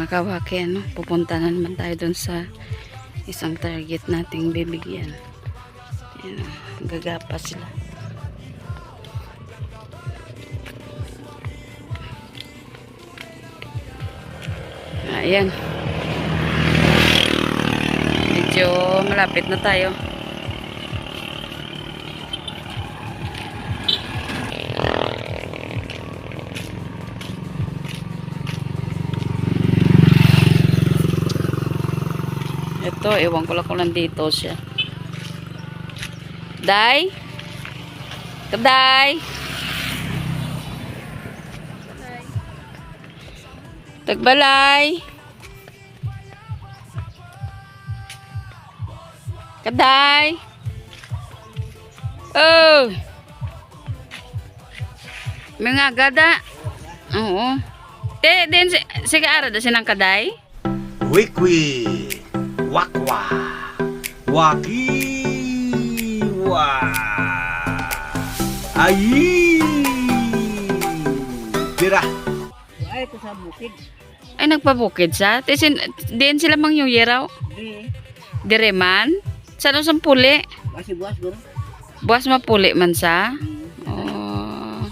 mga kawaki, ano, pupunta na naman tayo dun sa isang target nating bibigyan. Ayan, gagapa sila. Ayan. Medyo malapit na tayo. Ito, ewan ko lang kung nandito siya. Day? Kaday? Tagbalay? Kaday? Oh! Mga gada? Oo. Din sige ara da sinang kaday? Wikwi, wakwa, wakiwa, ayi, tira. Ay, ito sa bukid. Ay, nagpabukid siya? Din sila mang New Year raw? Di. Direman? Saan sa puli? Kasi buwas guro. Buwas mapuli man sa? Oh.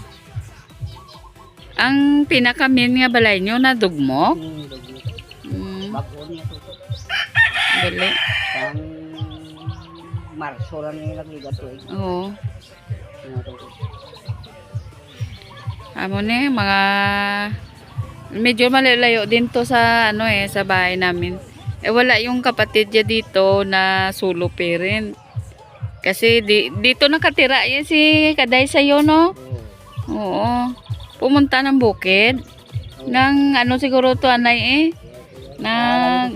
Ang pinakamin nga balay nyo na dugmok? Bago niya ito. Bali. Pang Marso lang nila nagligat to. Oo. Amo ni mga medyo malalayo din to sa ano sa bahay namin. Wala yung kapatid niya dito na solo parent. Kasi dito nakatira yan si Kaday sayo, no? Oo. Pumunta ng bukid. Nang ano siguro to anay nang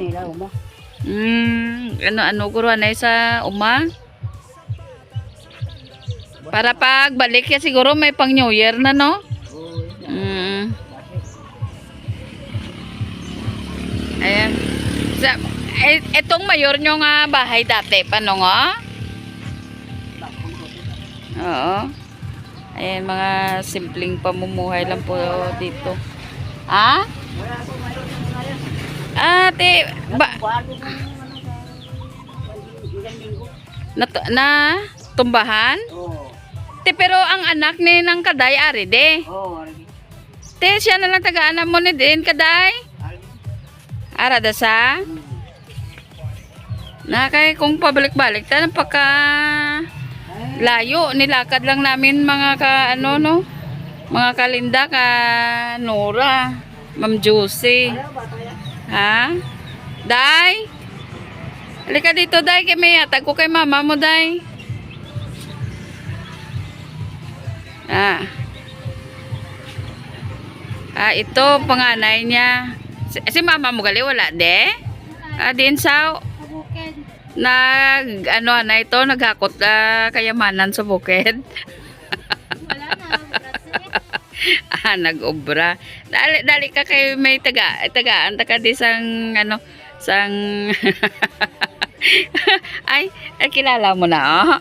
ano guro anay sa uma. Para pagbalik ya siguro may pang New Year na, no? Ayan. Itong mayor nyo nga bahay dati, paano nga? Oo. Ayan, mga simpleng pamumuhay lang po dito. Ha? Ate, na tumbahan? Te, pero ang anak ni ng Kaday, ari de. Te, siya na lang taga-anak mo ni din, Kaday. Arada sa? Na kay kung pabalik-balik ta pagka layo nilakad lang namin mga ano no, mga Kalinda ka Nora, Ma'am Josie. Ha? Day? Halika dito, Day, kay may atag ko kay mama mo, Day. Ito panganay niya. Si mama mo gali wala de? Din sa nag ano na ito naghakot kayamanan sa bukid. Wala na. Nag-obra. Dali ka kay may tagaan ka di sang ano sang ay kilala mo na oh.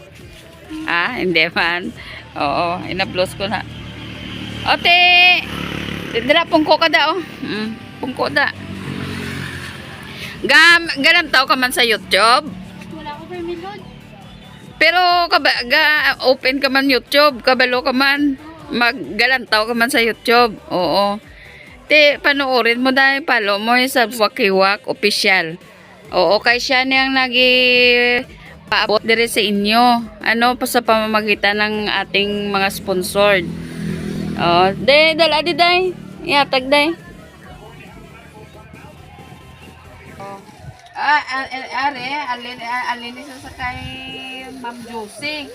Hindi man. Oo, inablos ko na. Ote. Dala pungko ka da oh. Pungko da. Ganang tao ka man sa YouTube. Wala ko pa milod. Pero open ka man YouTube, kabalo ka man. Maggalantaw ka man sa YouTube. Oo. Te, panoorin mo dahil palo mo yung sa Wakiwak Official. Oo, kay siya niyang paabot dire sa inyo. Ano pa sa pamamagitan ng ating mga sponsored. Oh, dala di day. Iatag day. Alin isa sa kay Ma'am Josie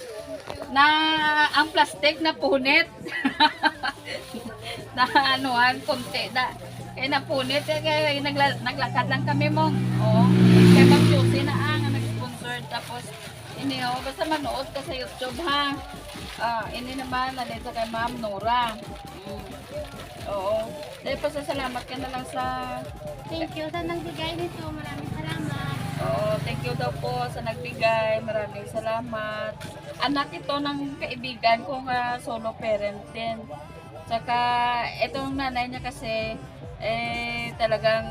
na ang plastic na punit na anuhan konti da kaya napunit kaya naglakad lang kami mo kay Ma'am Josie na ang nag-sponsor tapos ini basta manood ka sa YouTube ha ini naman nandito kay Ma'am Nora oo dahil pasasalamat ka na lang sa Thank you sa nagbigay nito. Maraming salamat. oo, thank you daw po sa nagbigay. Maraming salamat. Anak ito ng kaibigan ko nga solo parent din. Tsaka itong nanay niya kasi talagang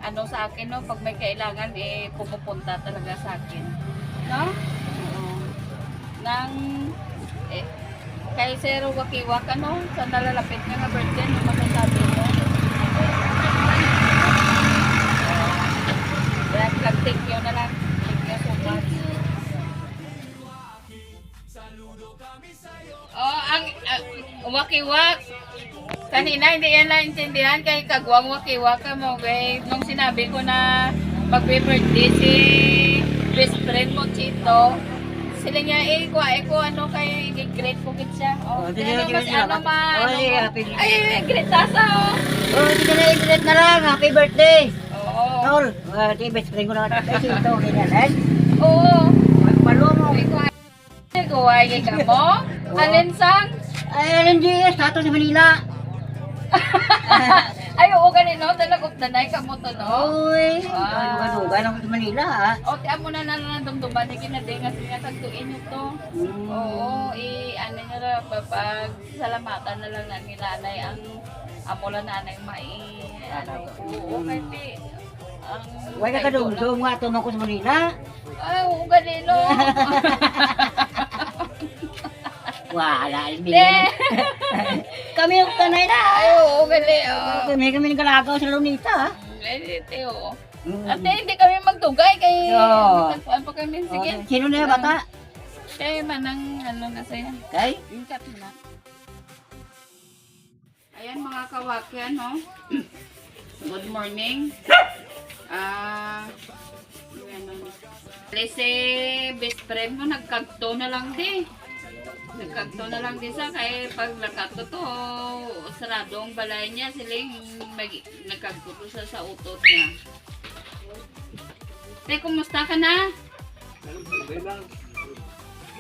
ano sa akin, no? Pag may kailangan, eh, pumupunta talaga sa akin. No? Oo. Nang, eh, kay Sir Wakiwak, ano? Sa nalalapit nga na birthday, ano masasabi mo? Kaya thank you na lang. Thank you so much. Oh, ang wakiwak. Kanina hindi yan naintindihan kay kagwang wakiwak ka mo. Kay nung sinabi ko na magbe-birthday si best friend mo, Chito. Sila niya ko ano kay i-greet ko kit siya. Oh, kasi ano ma. Ay, greet tasa oh. Hindi ka na i-greet na lang. Happy birthday. Oo. Tol, di best friend ko na kasi ito. Kailan? Oo. Magpalo mo. Kuwagi ka mo? Alin sang? Ay, LNG, status sa Manila. Ay, oo ganito. Talagop na na ka mo to, no? Uy, Wow. dugan ako sa Manila, ha? O, tiyan mo na nanandumduman ni kinaday nga siya tagtuin nyo to. Oo, ano nyo na, pag salamatan na lang na nilalay ang amula nanay ano, oo, kasi ang... Huwag ka kadumdum nga, tunong ko sa Manila. Ay, oo ganito. Wala, De! Kami yung tanay na. Ay, oo ganito. Kami nagkalagaw sa Lunita, ha? Oo. Ate, hindi kami magtugay kay... Oo. Nagpuan pa kami. Sige. Sino na yung bata? Kaya manang ano na sa'yo. Kay? Yung kat na. Ayan mga kawaki, ano? Good morning. Si best friend mo, nagkagto na lang di. Nagkagto na lang di sa kaya pag nagkagto to, saradong balay niya, siling nagkagto to sa utot niya. Te, kumusta ka na?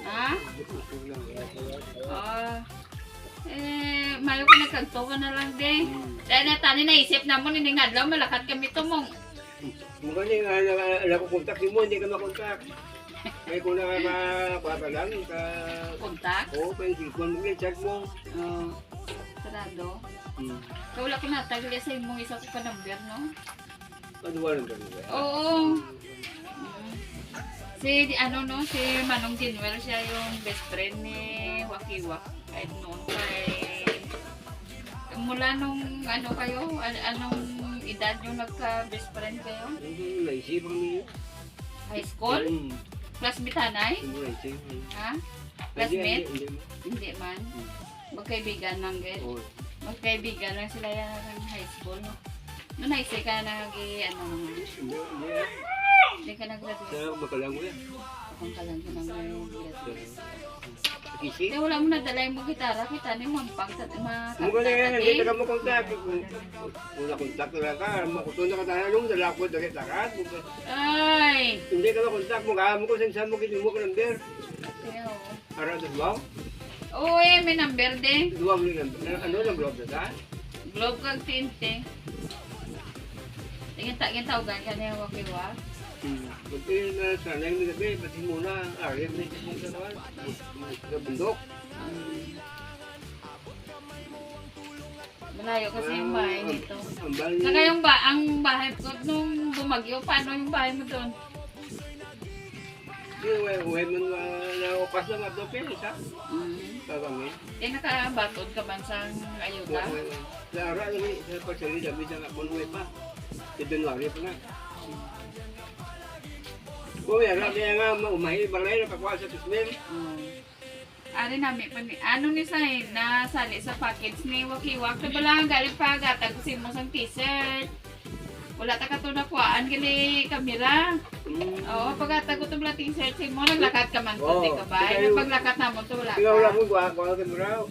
Ha? Mayo ka nagkagto ka na lang di. Dahil natani naisip na mo, hindi nga daw, malakat kami to mong. Mukha niya, alam ko kontak mo, hindi ka makontak. May kung nakakuha ka lang, Kontak? oo, may cellphone mo, chat mo. Sarado. Kaya wala ko natagli sa imong isa ko pa number, no? Paduwa lang ganun ba? Oo. Si Manong Dinuel, siya yung best friend ni Wakiwak. Kahit noon mula nung ano kayo, anong edad yung nagka-best friend kayo? Hindi, naisip ang niyo. High school? Classmate tanay? Hindi, naisip. Ha? Classmate? Hindi. Hindi man. Magkaibigan lang guys. Oo. Magkaibigan lang sila yan ng high school. No? Noon high school ka ano naman. Hindi ka nag-graduate. Kaya makalang ko yan. Kung ka lang nag-graduate. Isip? Eh, wala mo nadala yung gitara. Kita niyo mampang sa Mukha niya, hindi ka mo kontak. Kung nakontak na ka, makutun na ka tayo nung dala ko dali takat. Ay! Hindi ka makontak mo, kaya mo kung saan mo kinimo ka number. Kaya, Para sa duwaw? oo, may number din. Duwaw ni number. Ano lang globe na ta? Globe kag tinte. Tingin tawagan ka niya wakiwa. Buti na sana yung gabi, pati muna, arim na yung katawan. Sa bundok. Malayo kasi yung bahay nito. Ang bali. Saka ang bahay ko nung bumagyo, paano yung bahay mo doon? Yung uwi mo na upas lang at doon, isa. Babangin. Eh, nakabatod ka man sa ayuda? Sa araw, sa pagsali, sabi sa kapon uwi pa. Sa January pa na. Kung yan, kaya nga umahi, balay, nakakuha sa tusmil. Ari namin, ano ni Say, nasali sa package ni Wakiwak. Diba lang, galing pa, gatag ko mo sang t-shirt. Wala ta ka ito nakuhaan, gali kamera. Oo, pag-gatag ko ito lang t-shirt mo, naglakat ka man ko, di ka ba? Paglakad naman ito, wala Ikaw wala ka. mo, kuha ka mo raw.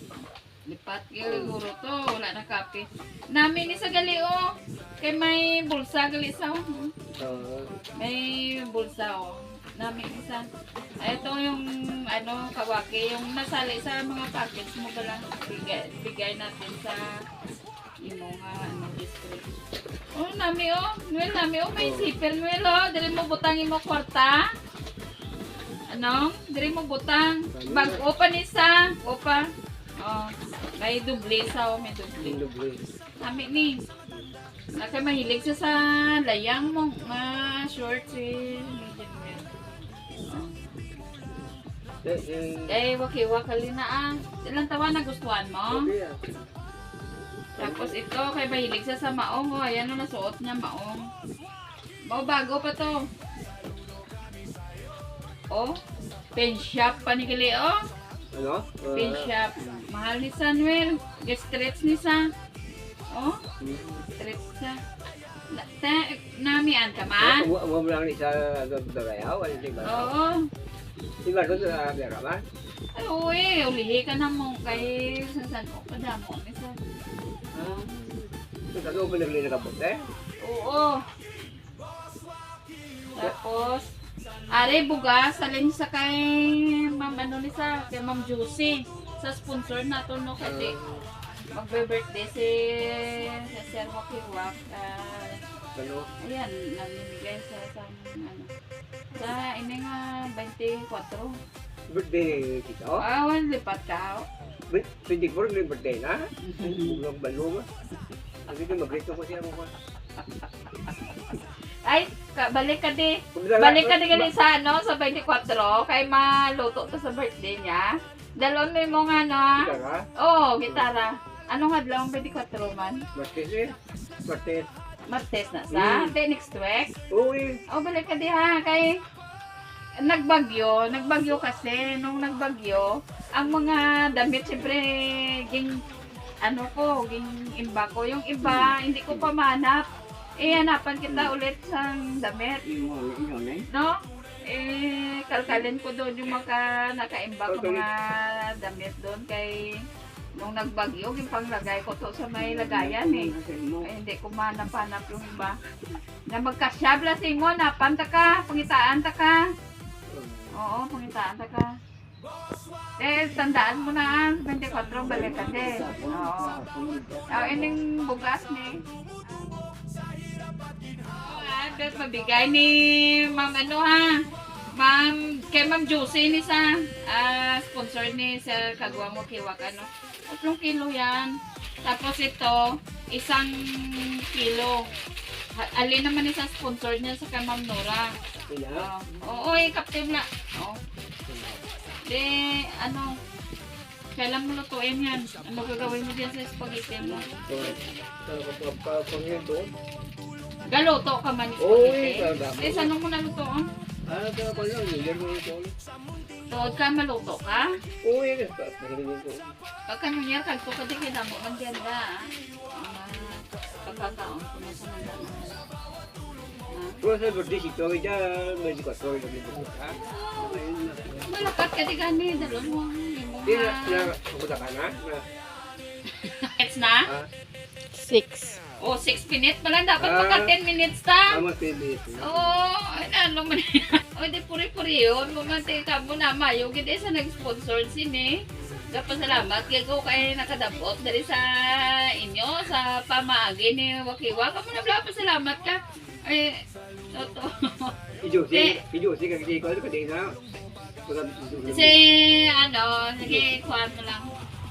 Lipat, siguro to, wala na kape. Namin ni sa gali, oh. Kay may bulsa, gali sa, may bulsa, oh. Namin isa. Ito yung ano kawaki, yung nasali sa mga package mo pala bigay natin sa imo nga ano district. Oh, nami oh. Noel nami oh, may sipel Noel oh. Dili mo butang imo kwarta. Ano? Dili mo butang. Bag open isa. Opa. Oh, may duble sa oh, may duble. Nami ni. Naka mahilig siya sa layang mo. Shorts eh. Medium wear. Eh, waki-wakali na ah. Ilang tawa na gustuhan mo? Okay ah. Tapos ito, kay mahilig siya sa maong. Oh, ayan o, nasuot niya maong. Mau bago pa to. Oh, pin shop pa ni Kili, oh. Ano? Pin shop. Mahal ni Samuel. Stretch ni sa. Oh, stretch sa. Namian ka man? Mo lang ni sa dagayaw, ano di ba? Oo. Di ba doon sa pera ba? Ay, uwi. Ulihi ka na mo kay Sansan ko. Padamo ni sa. Sa loob na nagli na kapot eh. Oo. Tapos, are bugas, alin sa kay Ma'am ano ni sa, kay Ma'am Juicy. Sa sponsor na to no kasi magbe-birthday si Sir Wakiwak. Ano? Ayan, namimigay sa ano. Sa ini nga 24. Birthday kita. Awan, lipat ka. 24 na birthday na. Ulang balong. Hindi ko magrito ko siya mo. Ay, balik ka di. Balik ka di gali sa ano, sa 24. Kay maluto to sa birthday niya. Dalon mo nga no. Gitara? Oo, gitara. Anong adlaw ang 24 man? Martes eh. Martes. Martes na sa? Di next week? Uy. O, balik ka di ha. Kay nagbagyo kasi. Nung nagbagyo, ang mga damit siyempre ging imba ko. Yung iba, hindi ko pa manap. Hanapan kita ulit sa damit. No? Kalkalin ko doon yung nakaimba ko mga damit doon kay nung nagbagyo, yung panglagay ko to sa may lagayan eh. Hindi ko manap-hanap yung iba. Na magkasyabla si mo, napanta ka, pangitaan ta ka. Oo, pangitaan ta ka. Tandaan mo na, 24 balik ka din. Oo. Ining bugas ni. Bet mabigay ni Ma'am ano ha. Kay Ma'am Josie ni sa sponsor ni Sir Kagwang Wakiwak ano. 3 kilo yan. Tapos ito, 1 kilo. Alin naman sa sponsor niya sa kay Ma'am Nora. Oo, captain na. Oo. De, ano, kailan mo lutuin yan? Ano gagawin mo dyan sa spaghetti mo? Galuto ka man spaghetti? Saan mo nalutoon? Kaya ko lang, yun mo ito. Tuod ka, maluto ka? Uy, Pagka nangyar, kagto ka din kaya mo man dyan da. Pagkakaon ko na sa nandang. Kung sa birthday si Chloe dyan, may di ko Chloe na dito. Malakat ka di gani, dalon mo. Hindi na, pupunta ka na? It's na? 6. O, 6 minutes pa lang. Dapat pagka 10 minutes ta. Tama, 10 minutes. Oo, ano man yan. O, di puri-puri yun. Mamantay ka mo na mayo. Hindi sa nag-sponsor sini. Kapasalamat. Kaya ko kayo nakadabot dari sa inyo, sa pamaagi ni Wakiwak. Kamu na pala pasalamat ka. Ay, toto. Ijusi ka kasi ikaw, kasi na. Si, ano, sige, kuhaan mo lang.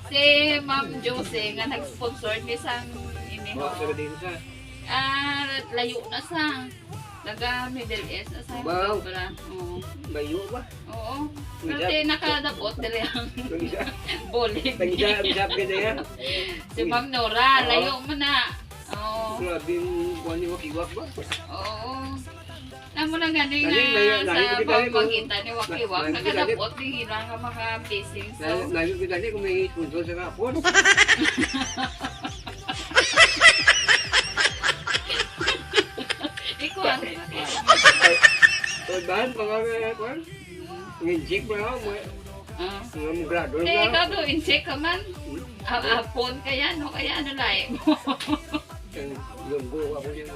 Si Ma'am Josie nga nag-sponsor ni sang ini. Layo na sa. Taga Middle East na sa. Wow. Oo. Layo ba? Oo. Kasi nakadapot dali ang bullet. Tag-isap ka na yan. Si Ma'am Nora, layo mo na. Oo. Grabe yung buwan ni Wakiwak ba? Oo. Namo na gani Layo, nga layo, sa layo, pagkita ni Wakiwak. layo, Nakadapot din hirang ang mga blessings. So, Layo kita niya kung may sponsor sa kapon. ikuan. Bahan mga kwan. Nginjik mo ako mo. Mga grado Hindi, na. ikaw do, in-check ka man. Phone kaya, no? Kaya ano lahi mo. Lunggo ako niya.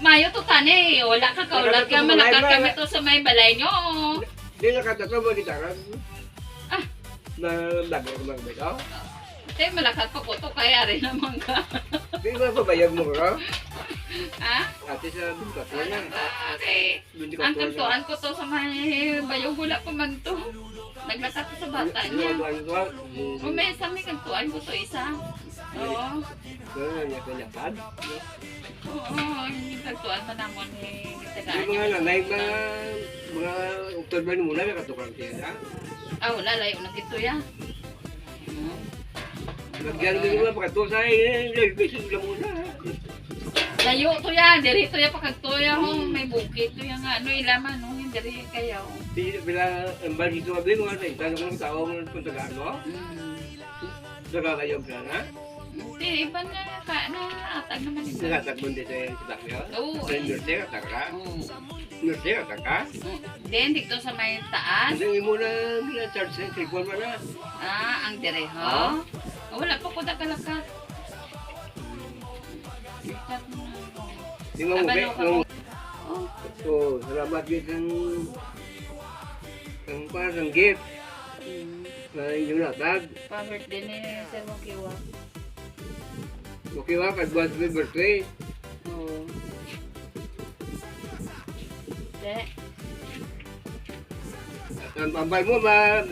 Mayo to tani, wala ka kaulat ka, malakad kami to sa may balay nyo. Di nakatatlo mo dito ka. Na lagay ko mga bitaw. Tay, malakad pa ko to, kaya rin naman ka. Di ba pabayag mo ka? Ha? Ate sa 24 na. Okay. Ang kantuan ko to sa may bayong gula pa man to. Naglakad to sa bata niya. Umesa may kantuan ko to isa. Oo. Pero nanyakad. Oo, yung tagtuan man naman eh. Yung mga nanay, mga Oktober muna, may katukang siya. Ah, wala, layo na dito ya. Nagyan din mga pagkatusay, nag-bisig lang muna. Layo to ya, diri to ya pagkagtuya ho, may bukid to ya nga, ano ilaman no, yung diri kayo. Bila, ang bali dito mga mga tanong ng tao ng puntagaan mo, nagkakayog na na. Hindi, iba na atag naman ito. Nagkatagbon din sa Takyo. Oo, Sa Nurse, kataka. Oo. Nurse, kataka. Then, dito sa may taas. Hindi mo na charge sa tripon mo na. Ah, ang dire ho. Wala pa ko kalakat. Di mo mo, Abalo ka mo. Oh, So, salamat din ang parang gift na inyong natag. pa-birthday ni Sir Mokiwa. Okay ba, pag-buwan sa birthday. Oo. De. Ang pambay mo ba,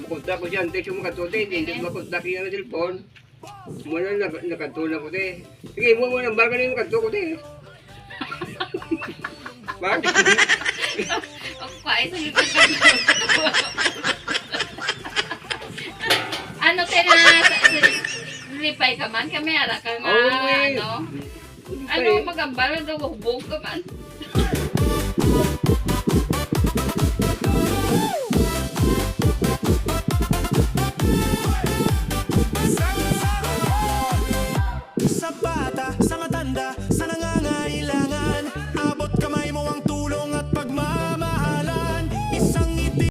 makontak ko siya, text mo katuloy, hindi mo makontak niya ng cellphone. Muna nakatulong ko din. Sige, mo ng baga na yung kanto ko din. Bakit? Ang kwais sa likod ka. Ano tena lipay ka man kami ara ka nga Oh, ano magambal daw hubog ka man.